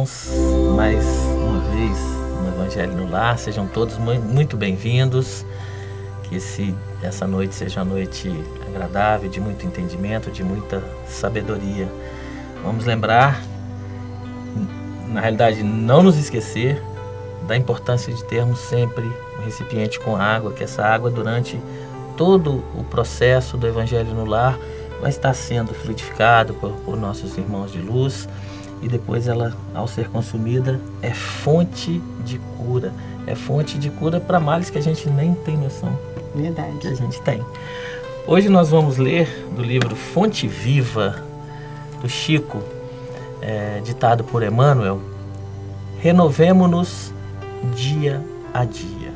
irmãos, mais uma vez no Evangelho no Lar. Sejam todos muito bem-vindos. Que essa noite seja uma noite agradável, de muito entendimento, de muita sabedoria. Vamos lembrar, na realidade, não nos esquecer da importância de termos sempre um recipiente com água, que essa água, durante todo o processo do Evangelho no Lar, vai estar sendo fluidificado por nossos irmãos de luz, e depois ela, ao ser consumida, é fonte de cura. É fonte de cura para males que a gente nem tem noção. Verdade. Que a gente tem. Hoje nós vamos ler do livro Fonte Viva, do Chico, ditado por Emmanuel: renovemo-nos dia a dia.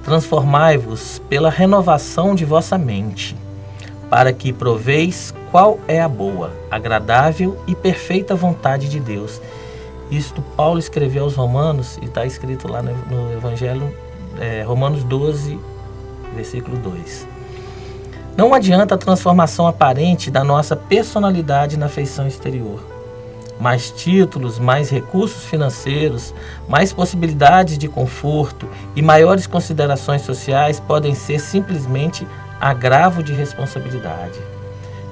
Transformai-vos pela renovação de vossa mente, para que proveis qual é a boa, agradável e perfeita vontade de Deus. Isto Paulo escreveu aos Romanos, e está escrito lá no Evangelho, Romanos 12, versículo 2. Não adianta a transformação aparente da nossa personalidade na feição exterior. Mais títulos, mais recursos financeiros, mais possibilidades de conforto e maiores considerações sociais podem ser simplesmente agravo de responsabilidade.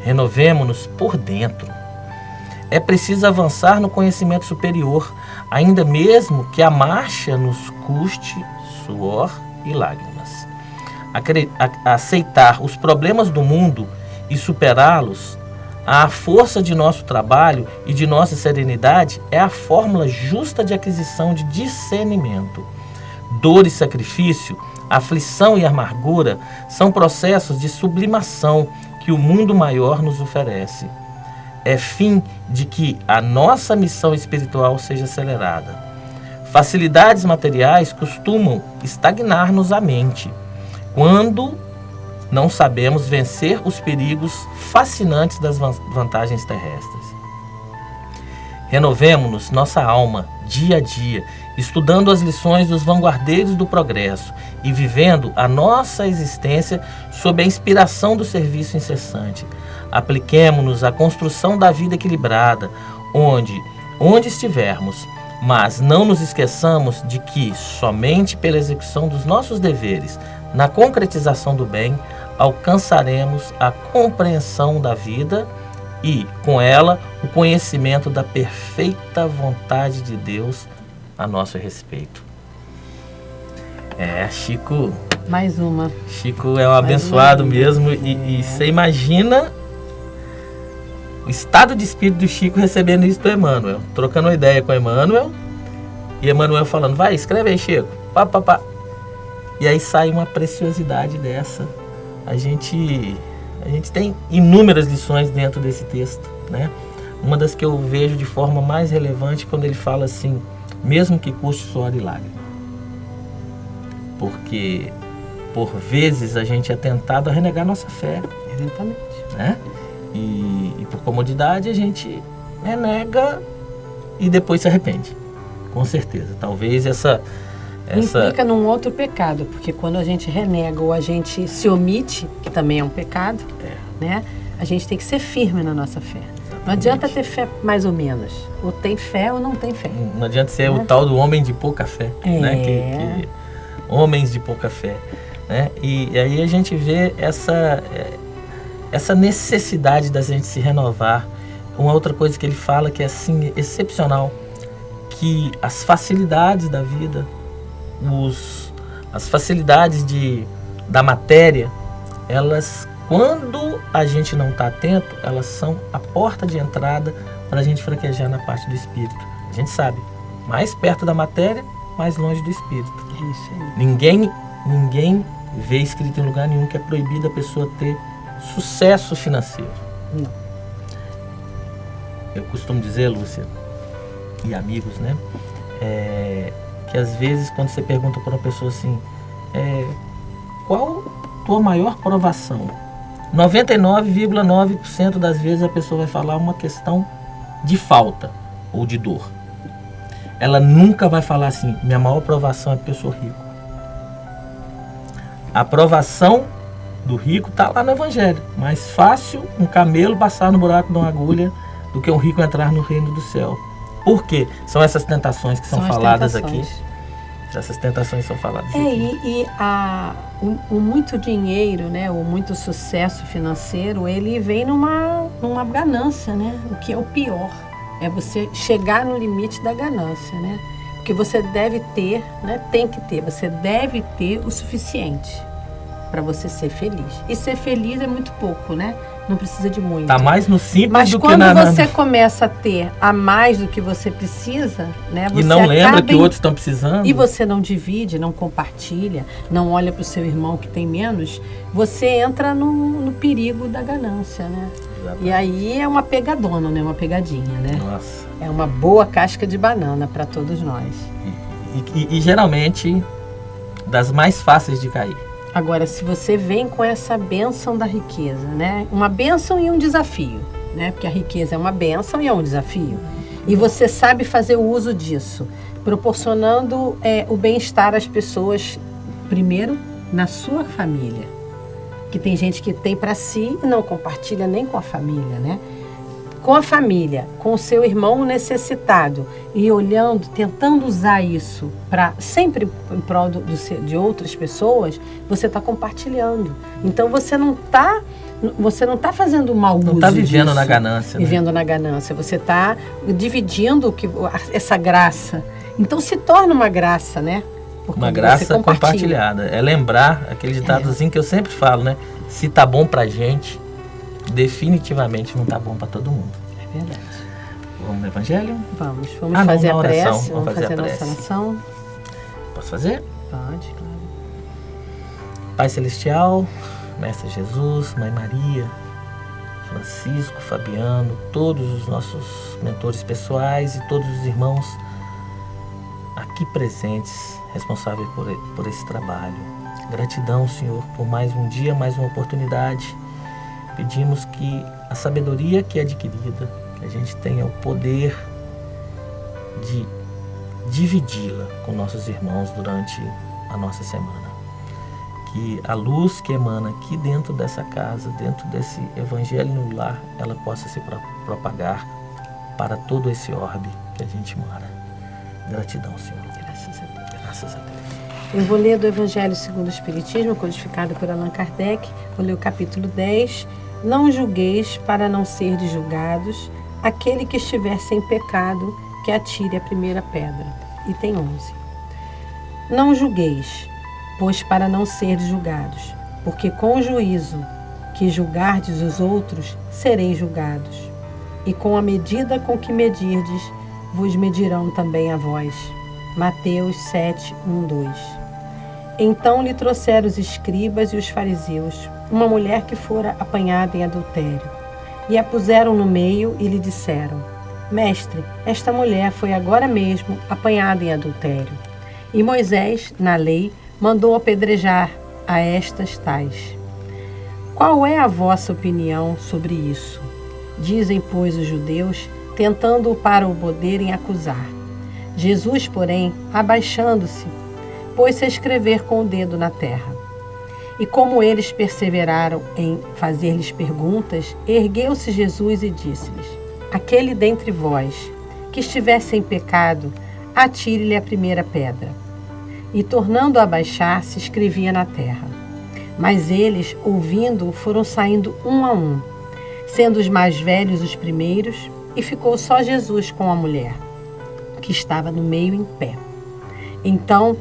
Renovemo-nos por dentro. É preciso avançar no conhecimento superior, ainda mesmo que a marcha nos custe suor e lágrimas. Aceitar os problemas do mundo e superá-los, à força de nosso trabalho e de nossa serenidade, é a fórmula justa de aquisição de discernimento. Dor e sacrifício, aflição e amargura são processos de sublimação que o mundo maior nos oferece. É fim de que a nossa missão espiritual seja acelerada. Facilidades materiais costumam estagnar-nos a mente, quando não sabemos vencer os perigos fascinantes das vantagens terrestres. Renovemo-nos nossa alma dia a dia, estudando as lições dos vanguardeiros do progresso e vivendo a nossa existência sob a inspiração do serviço incessante. Apliquemo-nos à construção da vida equilibrada, onde estivermos, mas não nos esqueçamos de que somente pela execução dos nossos deveres, na concretização do bem, alcançaremos a compreensão da vida e, com ela, o conhecimento da perfeita vontade de Deus a nosso respeito. Chico... Mais uma. Chico é um abençoado mesmo, e você imagina o estado de espírito do Chico recebendo isso do Emmanuel, trocando uma ideia com o Emmanuel, e Emmanuel falando: vai, escreve aí, Chico, pá. E aí sai uma preciosidade dessa. A gente tem inúmeras lições dentro desse texto, né? Uma das que eu vejo de forma mais relevante, quando ele fala assim: mesmo que custe suor e lágrima. Porque, por vezes, a gente é tentado a renegar nossa fé. Exatamente. Né? E por comodidade, a gente renega e depois se arrepende. Com certeza. Talvez essa... Implica num outro pecado, porque quando a gente renega ou a gente se omite, que também é um pecado, né? A gente tem que ser firme na nossa fé. Exatamente. Não adianta ter fé mais ou menos. Ou tem fé ou não tem fé. Não adianta ser o tal do homem de pouca fé. Né? Homens de pouca fé. Né? E aí a gente vê essa necessidade da gente se renovar. Uma outra coisa que ele fala que é assim, excepcional, que as facilidades da vida, as facilidades da matéria, elas, quando a gente não está atento, elas são a porta de entrada para a gente fraquejar na parte do espírito. A gente sabe, mais perto da matéria, mais longe do espírito. É isso aí. Ninguém vê escrito em lugar nenhum que é proibido a pessoa ter sucesso financeiro. Não. Eu costumo dizer, Lúcia, e amigos, né? Que às vezes, quando você pergunta para uma pessoa assim, qual a tua maior provação? 99,9% das vezes a pessoa vai falar uma questão de falta ou de dor. Ela nunca vai falar assim: minha maior provação é porque eu sou rico. A provação do rico está lá no Evangelho. Mais fácil um camelo passar no buraco de uma agulha do que um rico entrar no reino do céu. Por quê? São essas tentações que são faladas aqui. Essas tentações são faladas aqui. E o muito dinheiro, né, o muito sucesso financeiro, ele vem numa ganância, né? O que é o pior é você chegar no limite da ganância, né? Porque você deve ter, né, você deve ter o suficiente para você ser feliz. E ser feliz é muito pouco, né? Não precisa de muito. Tá mais no simples Mas do que quando você começa a ter a mais do que você precisa, né? Você e não lembra que outros estão precisando. E você não divide, não compartilha, não olha para o seu irmão que tem menos, você entra no perigo da ganância, né? Exatamente. E aí é uma pegadona, né? Uma pegadinha, né? Nossa. É uma boa casca de banana para todos nós. E geralmente das mais fáceis de cair. Agora, se você vem com essa bênção da riqueza, né? Uma bênção e um desafio, né? Porque a riqueza é uma bênção e é um desafio. E você sabe fazer o uso disso, proporcionando o bem-estar às pessoas, primeiro, na sua família. Que tem gente que tem para si e não compartilha nem com a família, né? Com a família, com o seu irmão necessitado e olhando, tentando usar isso para sempre em prol de outras pessoas, você está compartilhando. Então você não está fazendo mau uso. Não está vivendo disso, na ganância. Vivendo na ganância. Você está dividindo essa graça. Então se torna uma graça, né? Uma graça compartilhada. É lembrar aquele ditadozinho que eu sempre falo, né? Se tá bom pra gente, definitivamente não tá bom para todo mundo. É verdade. Vamos no Evangelho? Vamos fazer a prece. Vamos fazer a nossa oração. Posso fazer? Pode, claro. Pai Celestial, Mestre Jesus, Mãe Maria, Francisco, Fabiano, todos os nossos mentores pessoais e todos os irmãos aqui presentes, responsáveis por esse trabalho. Gratidão, Senhor, por mais um dia, mais uma oportunidade. Pedimos que a sabedoria que é adquirida, que a gente tenha o poder de dividi-la com nossos irmãos durante a nossa semana. Que a luz que emana aqui dentro dessa casa, dentro desse Evangelho no lar, ela possa se propagar para todo esse orbe que a gente mora. Gratidão, Senhor. Graças a Deus. Graças a Deus. Eu vou ler do Evangelho segundo o Espiritismo, codificado por Allan Kardec. Vou ler o capítulo 10. Não julgueis para não serdes julgados. Aquele que estiver sem pecado, que atire a primeira pedra. Item 11. Não julgueis, pois para não serdes julgados, porque com o juízo que julgardes os outros, sereis julgados. E com a medida com que medirdes, vos medirão também a vós. Mateus 7, 1, 2. Então lhe trouxeram os escribas e os fariseus, uma mulher que fora apanhada em adultério, e a puseram no meio e lhe disseram: Mestre, esta mulher foi agora mesmo apanhada em adultério. E Moisés, na lei, mandou apedrejar a estas tais. Qual é a vossa opinião sobre isso? Dizem, pois, os judeus, tentando-o para o poderem acusar. Jesus, porém, abaixando-se, pôs-se a escrever com o dedo na terra. E como eles perseveraram em fazer-lhes perguntas, ergueu-se Jesus e disse-lhes: Aquele dentre vós que estiver sem pecado, atire-lhe a primeira pedra. E tornando a abaixar-se, escrevia na terra. Mas eles, ouvindo-o, foram saindo um a um, sendo os mais velhos os primeiros, e ficou só Jesus com a mulher, que estava no meio em pé. Então,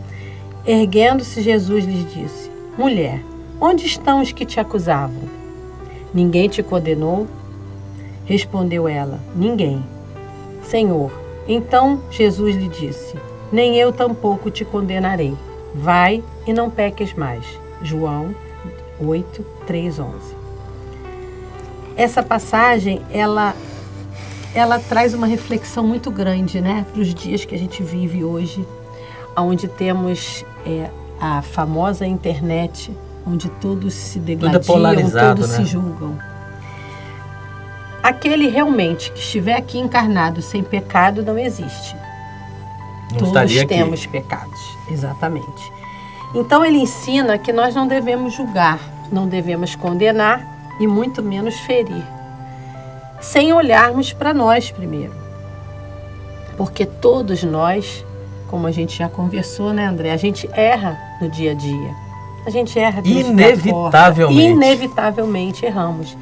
erguendo-se, Jesus lhes disse: Mulher, onde estão os que te acusavam? Ninguém te condenou? Respondeu ela: Ninguém. Senhor, então Jesus lhe disse: Nem eu tampouco te condenarei. Vai e não peques mais. João 8, 3, 11. Essa passagem, ela traz uma reflexão muito grande, né, para os dias que a gente vive hoje, onde temos a famosa internet, onde todos se degladiam, todos se julgam. Aquele realmente que estiver aqui encarnado sem pecado não existe. Todos temos pecados, exatamente. Então ele ensina que nós não devemos julgar, não devemos condenar e muito menos ferir, sem olharmos para nós primeiro. Porque todos nós, como a gente já conversou, né, André? A gente erra no dia a dia. A gente erra inevitavelmente. Inevitavelmente erramos.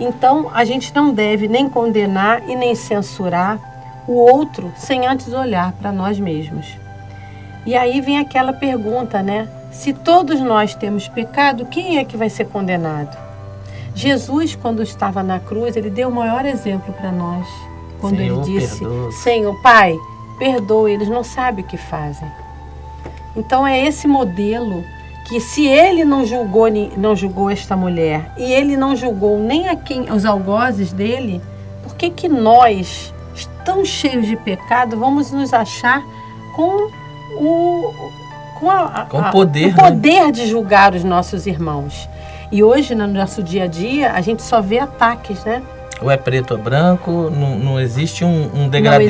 Então, a gente não deve nem condenar e nem censurar o outro sem antes olhar para nós mesmos. E aí vem aquela pergunta, né? Se todos nós temos pecado, quem é que vai ser condenado? Jesus, quando estava na cruz, ele deu o maior exemplo para nós. Quando Senhor, ele disse, perdoa. Senhor, Pai, perdoa, eles não sabem o que fazem. Então é esse modelo que, se ele não julgou esta mulher e ele não julgou nem os algozes dele, por que nós, tão cheios de pecado, vamos nos achar com o poder de julgar os nossos irmãos? E hoje, no nosso dia a dia, a gente só vê ataques, né? Ou é preto ou branco, não existe um degradê.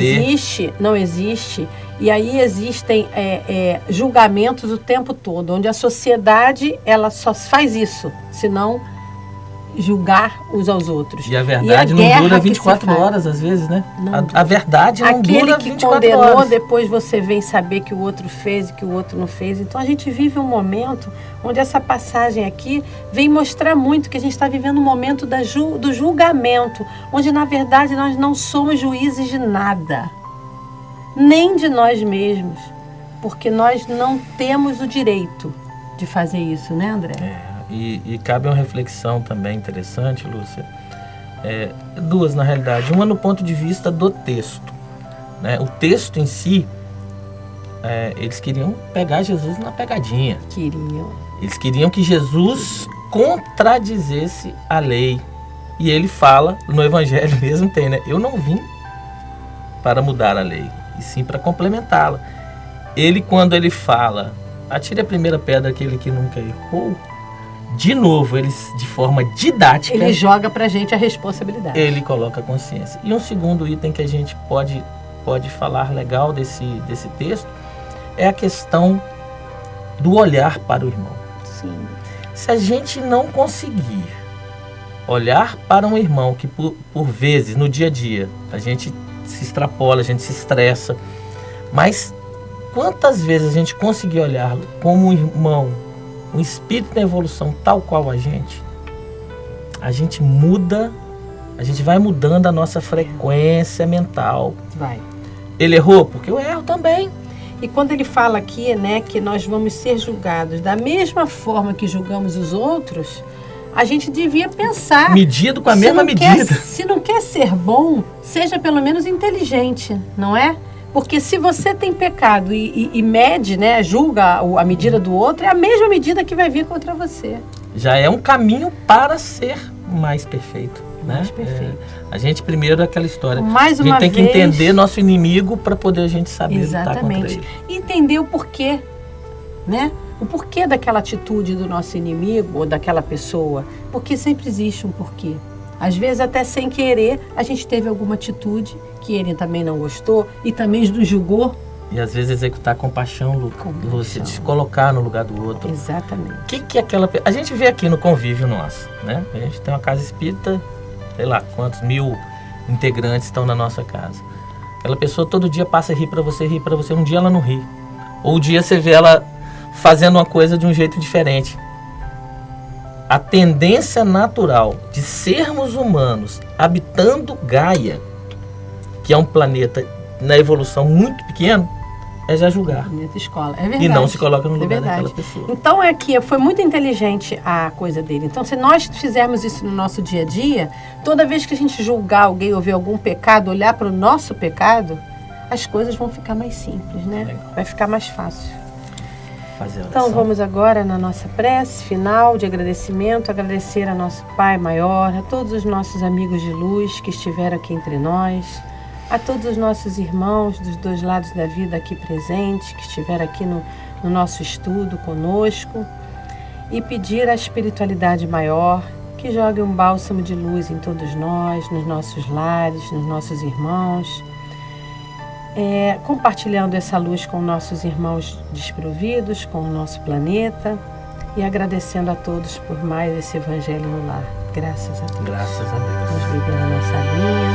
Não existe. E aí existem julgamentos o tempo todo, onde a sociedade ela só faz isso, senão julgar uns aos outros. E a verdade não dura 24 horas, às vezes, né? A verdade não dura 24 horas. Aquele que condenou, depois você vem saber que o outro fez e que o outro não fez. Então a gente vive um momento onde essa passagem aqui vem mostrar muito que a gente está vivendo um momento do julgamento, onde na verdade nós não somos juízes de nada, nem de nós mesmos, porque nós não temos o direito de fazer isso, né, André? E cabe uma reflexão também interessante, Lúcia. Duas, na realidade. Uma no ponto de vista do texto, né? O texto em si, eles queriam pegar Jesus na pegadinha. Eles queriam que Jesus contradizesse a lei. E ele fala, no Evangelho mesmo tem, né? Eu não vim para mudar a lei, e sim para complementá-la. Ele, quando ele fala, atire a primeira pedra aquele que nunca errou, de novo, de forma didática, ele joga pra gente a responsabilidade. Ele coloca a consciência. E um segundo item que a gente pode falar legal desse texto é a questão do olhar para o irmão. Sim. Se a gente não conseguir olhar para um irmão que por vezes, no dia a dia, a gente se extrapola, a gente se estressa, mas quantas vezes a gente conseguir olhar como um irmão, um espírito na evolução tal qual a gente muda, a gente vai mudando a nossa frequência mental. Vai. Ele errou? Porque eu erro também. E quando ele fala aqui, né, que nós vamos ser julgados da mesma forma que julgamos os outros, a gente devia pensar... Medido com a mesma medida. Se não quer ser bom, seja pelo menos inteligente, não é? Porque se você tem pecado e mede, né, julga a medida do outro, é a mesma medida que vai vir contra você. Já é um caminho para ser mais perfeito. Mais perfeito. A gente primeiro, aquela história. Mais a gente tem que entender nosso inimigo para poder a gente saber lutar contra ele. Entender o porquê, né? O porquê daquela atitude do nosso inimigo ou daquela pessoa. Porque sempre existe um porquê. Às vezes, até sem querer, a gente teve alguma atitude que ele também não gostou e também nos julgou. E às vezes executar compaixão, Lúcia, de se colocar no lugar do outro. Exatamente. Que aquela... A gente vê aqui no convívio nosso, né? A gente tem uma casa espírita, sei lá quantos 1000 integrantes estão na nossa casa. Aquela pessoa todo dia passa a rir para você. Um dia ela não ri. Ou um dia você vê ela fazendo uma coisa de um jeito diferente. A tendência natural de sermos humanos habitando Gaia, que é um planeta na evolução muito pequeno, é já julgar. Planeta escola, é verdade. E não se coloca no lugar daquela pessoa. Então foi muito inteligente a coisa dele. Então, se nós fizermos isso no nosso dia a dia, toda vez que a gente julgar alguém ou ver algum pecado, olhar para o nosso pecado, as coisas vão ficar mais simples, né? Legal. Vai ficar mais fácil. Então vamos agora na nossa prece final de agradecimento, agradecer a nosso Pai Maior, a todos os nossos amigos de luz que estiveram aqui entre nós, a todos os nossos irmãos dos dois lados da vida aqui presentes, que estiveram aqui no nosso estudo conosco, e pedir à espiritualidade maior que jogue um bálsamo de luz em todos nós, nos nossos lares, nos nossos irmãos, compartilhando essa luz com nossos irmãos desprovidos, com o nosso planeta, e agradecendo a todos por mais esse Evangelho no Lar. Graças a Deus. Graças a Deus. Vamos beber a nossa aguinha.